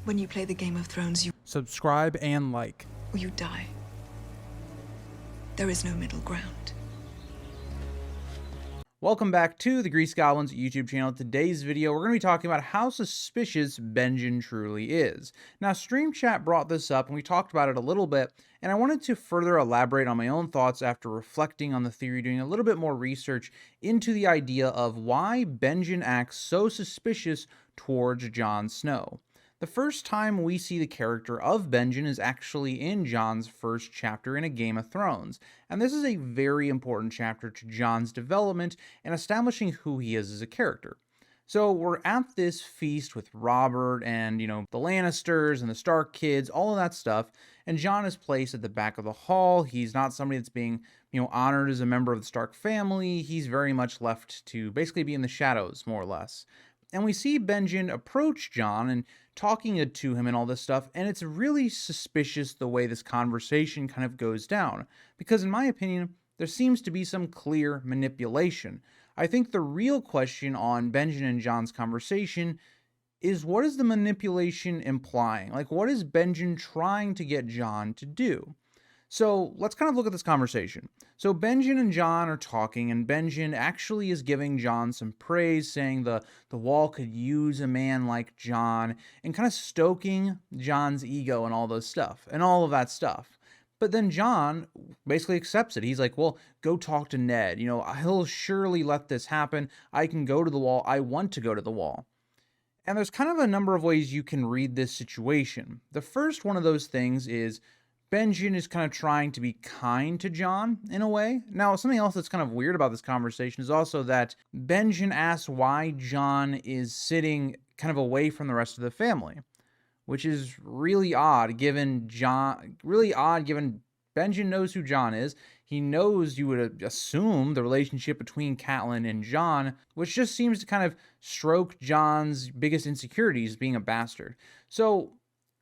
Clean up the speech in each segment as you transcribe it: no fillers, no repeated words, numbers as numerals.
When you play the Game of Thrones, Subscribe and like. you die. There is no middle ground. Welcome back to the Grease Goblins YouTube channel. Today's video, we're going to be talking about how suspicious Benjen truly is. Now, Stream Chat brought this up, and we talked about it a little bit, and I wanted to further elaborate on my own thoughts after reflecting on the theory, doing a little bit more research into the idea of why Benjen acts so suspicious towards Jon Snow. The first time we see the character of Benjen is actually in Jon's first chapter in A Game of Thrones, and this is a very important chapter to Jon's development and establishing who he is as a character. So we're at this feast with Robert and, the Lannisters and the Stark kids, all of that stuff, and Jon is placed at the back of the hall. He's not somebody that's being, honored as a member of the Stark family. He's very much left to basically be in the shadows, more or less. And we see Benjen approach Jon and talking to him and all this stuff, and it's really suspicious the way this conversation kind of goes down, because in my opinion, there seems to be some clear manipulation. I think the real question on Benjen and Jon's conversation is, what is the manipulation implying? Like, what is Benjen trying to get Jon to do? So let's kind of look at this conversation. So Benjen and Jon are talking, and Benjen actually is giving Jon some praise, saying the wall could use a man like Jon, and kind of stoking Jon's ego and all those stuff, and all of that stuff. But then Jon basically accepts it. He's like, well, go talk to Ned. He'll surely let this happen. I can go to the wall. I want to go to the wall. And there's kind of a number of ways you can read this situation. The first one of those things is Benjen is kind of trying to be kind to Jon in a way. Now, something else that's kind of weird about this conversation is also that Benjen asks why Jon is sitting kind of away from the rest of the family, which is really odd given Benjen knows who Jon is. He knows, you would assume, the relationship between Catelyn and Jon, which just seems to kind of stroke Jon's biggest insecurities, being a bastard. So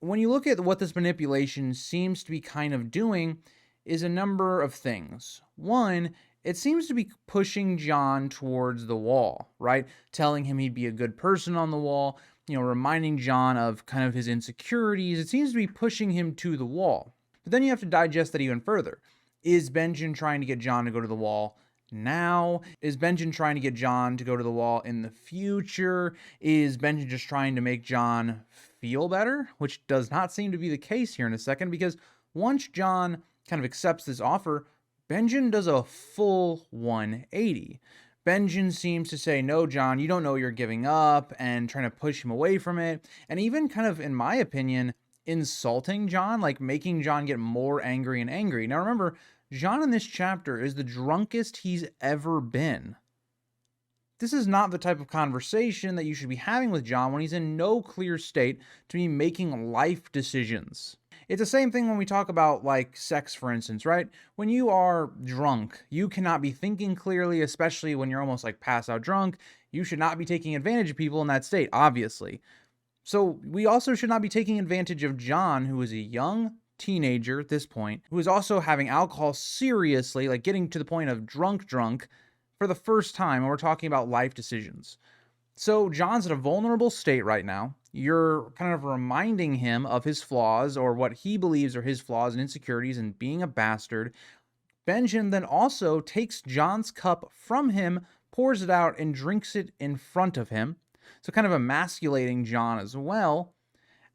when you look at what this manipulation seems to be kind of doing, is a number of things. One, it seems to be pushing Jon towards the wall, right? Telling him he'd be a good person on the wall, reminding Jon of kind of his insecurities. It seems to be pushing him to the wall. But then you have to digest that even further. Is Benjen trying to get Jon to go to the wall now? Is Benjen trying to get Jon to go to the wall in the future? Is Benjen just trying to make Jon feel better? Which does not seem to be the case here in a second, because once Jon kind of accepts this offer, Benjen does a full 180. Benjen seems to say, no, Jon, you don't know you're giving up, and trying to push him away from it, and even kind of, in my opinion, insulting Jon, like making Jon get more angry and angry. Now remember, Jon in this chapter is the drunkest he's ever been. This is not the type of conversation that you should be having with Jon when he's in no clear state to be making life decisions. It's the same thing when we talk about, like, sex, for instance, right? When you are drunk, you cannot be thinking clearly, especially when you're almost like pass out drunk. You should not be taking advantage of people in that state, obviously. So we also should not be taking advantage of Jon, who is a young teenager at this point, who is also having alcohol seriously, like getting to the point of drunk, for the first time, and we're talking about life decisions. So Jon's in a vulnerable state right now. You're kind of reminding him of his flaws, or what he believes are his flaws and insecurities, and being a bastard. Benjen then also takes Jon's cup from him, pours it out, and drinks it in front of him. So kind of emasculating Jon as well.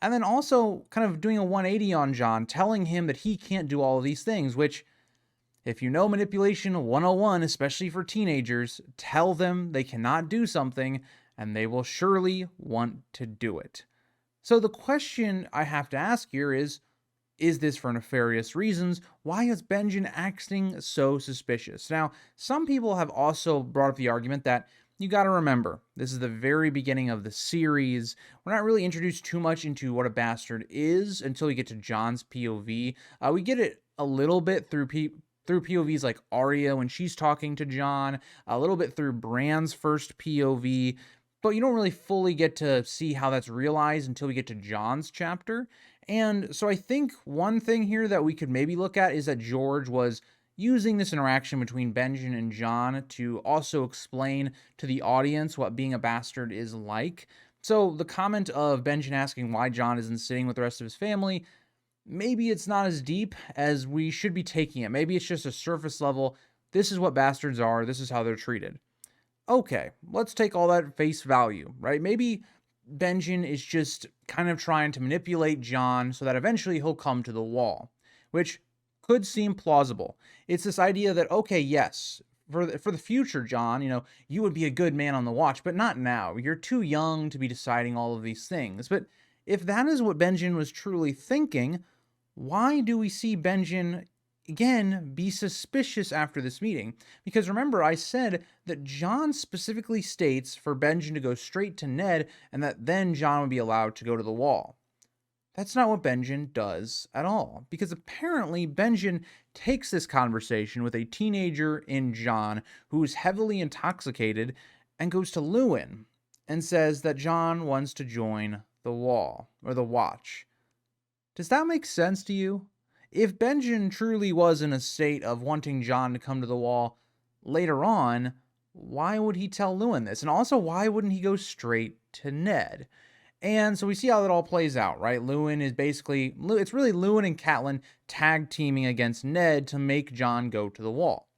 And then also kind of doing a 180 on Jon, telling him that he can't do all of these things, which, if you know manipulation 101, especially for teenagers, tell them they cannot do something, and they will surely want to do it. So the question I have to ask here is this for nefarious reasons? Why is Benjen acting so suspicious? Now, some people have also brought up the argument that you got to remember, this is the very beginning of the series. We're not really introduced too much into what a bastard is until we get to Jon's POV. We get it a little bit through POVs like Arya when she's talking to Jon, a little bit through Bran's first POV, but you don't really fully get to see how that's realized until we get to Jon's chapter. And so I think one thing here that we could maybe look at is that George was using this interaction between Benjen and Jon to also explain to the audience what being a bastard is like. So the comment of Benjen asking why John isn't sitting with the rest of his family, maybe it's not as deep as we should be taking it. Maybe it's just a surface level. This is what bastards are. This is how they're treated. Okay, let's take all that at face value, right? Maybe Benjen is just kind of trying to manipulate John so that eventually he'll come to the wall, which could seem plausible. It's this idea that, okay, yes, for the future, John, you would be a good man on the watch, but not now. You're too young to be deciding all of these things. But if that is what Benjen was truly thinking, why do we see Benjen again be suspicious after this meeting? Because remember, I said that John specifically states for Benjen to go straight to Ned and that then John would be allowed to go to the wall. That's not what Benjen does at all, because apparently Benjen takes this conversation with a teenager in John who is heavily intoxicated and goes to Lewin and says that John wants to join the wall or the watch. Does that make sense to you? If Benjen truly was in a state of wanting John to come to the wall later on, why would he tell Lewin this? And also, why wouldn't he go straight to Ned? And so we see how that all plays out, right? Lewin is basically, it's really Lewin and Catelyn tag teaming against Ned to make John go to the wall.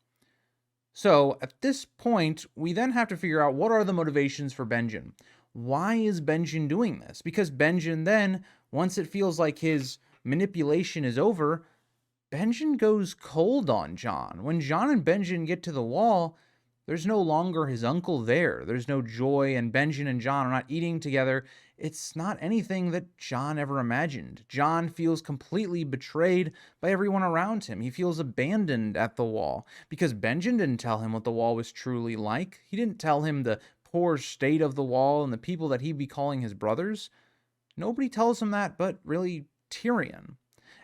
So at this point, we then have to figure out what are the motivations for Benjen. Why is Benjen doing this? Because Benjen then, once it feels like his manipulation is over, Benjen goes cold on John. When John and Benjen get to the wall, there's no longer his uncle there. There's no joy, and Benjen and John are not eating together. It's not anything that John ever imagined. John feels completely betrayed by everyone around him. He feels abandoned at the wall because Benjen didn't tell him what the wall was truly like. He didn't tell him the poor state of the wall and the people that he'd be calling his brothers. Nobody tells him that but really Tyrion.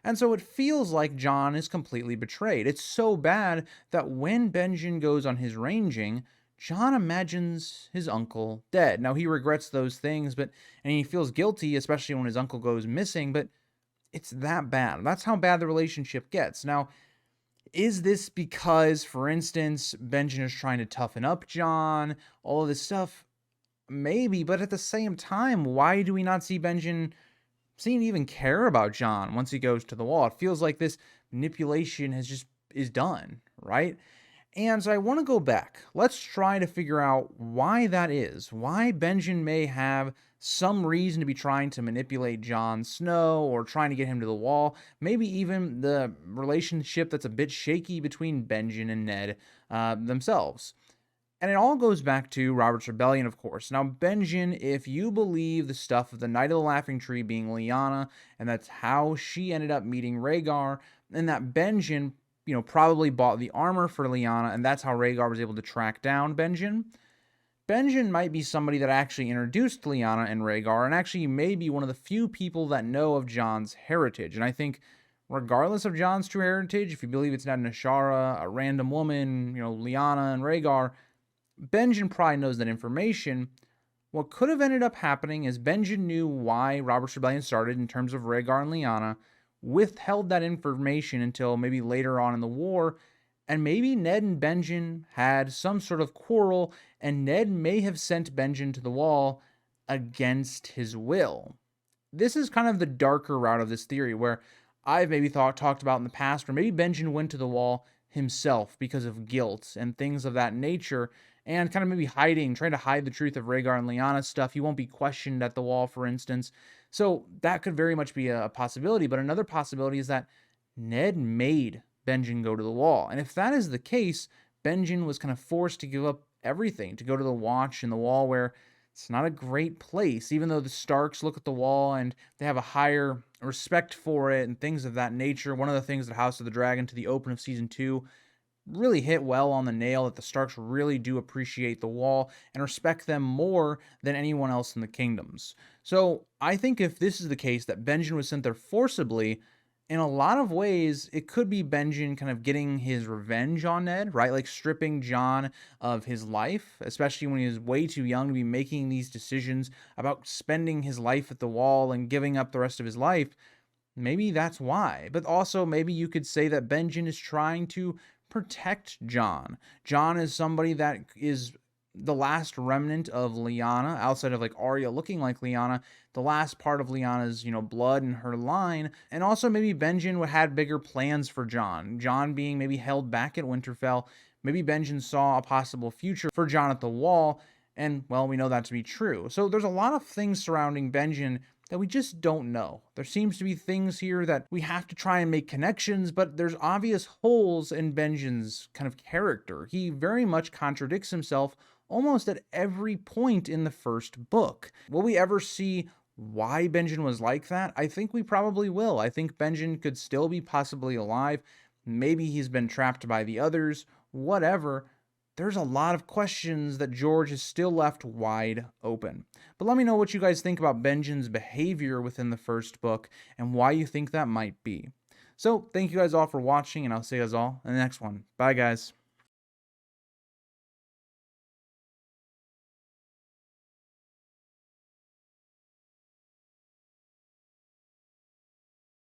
And so it feels like John is completely betrayed. It's so bad that when Benjen goes on his ranging, John imagines his uncle dead. Now he regrets those things, and he feels guilty, especially when his uncle goes missing, but it's that bad. That's how bad the relationship gets. Now, is this because, for instance, Benjen is trying to toughen up John? All of this stuff? Maybe, but at the same time, why do we not see Benjen seem to even care about John once he goes to the wall? It feels like this manipulation is done, right? And so I want to go back. Let's try to figure out why that is. Why Benjen may have some reason to be trying to manipulate Jon Snow or trying to get him to the wall. Maybe even the relationship that's a bit shaky between Benjen and Ned themselves. And it all goes back to Robert's Rebellion, of course. Now, Benjen, if you believe the stuff of the Knight of the Laughing Tree being Lyanna, and that's how she ended up meeting Rhaegar, and that Benjen, probably bought the armor for Lyanna, and that's how Rhaegar was able to track down Benjen. Benjen might be somebody that actually introduced Lyanna and Rhaegar, and actually may be one of the few people that know of Jon's heritage. And I think, regardless of Jon's true heritage, if you believe it's not Nashara, a random woman, Lyanna and Rhaegar, Benjen probably knows that information. What could have ended up happening is Benjen knew why Robert's Rebellion started in terms of Rhaegar and Lyanna, withheld that information until maybe later on in the war, and maybe Ned and Benjen had some sort of quarrel, and Ned may have sent Benjen to the wall against his will. This is kind of the darker route of this theory, where I've maybe talked about in the past, where maybe Benjen went to the wall himself because of guilt and things of that nature, and kind of maybe trying to hide the truth of Rhaegar and Lyanna's stuff. He won't be questioned at the wall, for instance. So that could very much be a possibility. But another possibility is that Ned made Benjen go to the wall. And if that is the case, Benjen was kind of forced to give up everything, to go to the Watch and the wall, where it's not a great place, even though the Starks look at the wall and they have a higher respect for it and things of that nature. One of the things that House of the Dragon, to the open of season 2, really hit well on the nail, that the Starks really do appreciate the wall and respect them more than anyone else in the kingdoms. So I think if this is the case, that Benjen was sent there forcibly, in a lot of ways, it could be Benjen kind of getting his revenge on Ned, right? Like stripping Jon of his life, especially when he was way too young to be making these decisions about spending his life at the wall and giving up the rest of his life. Maybe that's why. But also, maybe you could say that Benjen is trying to protect Jon. Jon is somebody that is the last remnant of Lyanna, outside of like Arya looking like Lyanna, the last part of Lyanna's, blood in her line. And also maybe Benjen had bigger plans for Jon. Jon being maybe held back at Winterfell. Maybe Benjen saw a possible future for Jon at the Wall. And, well, we know that to be true. So there's a lot of things surrounding Benjen that we just don't know. There seems to be things here that we have to try and make connections, but there's obvious holes in Benjen's kind of character. He very much contradicts himself almost at every point in the first book. Will we ever see why Benjen was like that? I think we probably will. I think Benjen could still be possibly alive. Maybe he's been trapped by the others, whatever. There's a lot of questions that George has still left wide open. But let me know what you guys think about Benjen's behavior within the first book and why you think that might be. So, thank you guys all for watching, and I'll see you guys all in the next one. Bye, guys.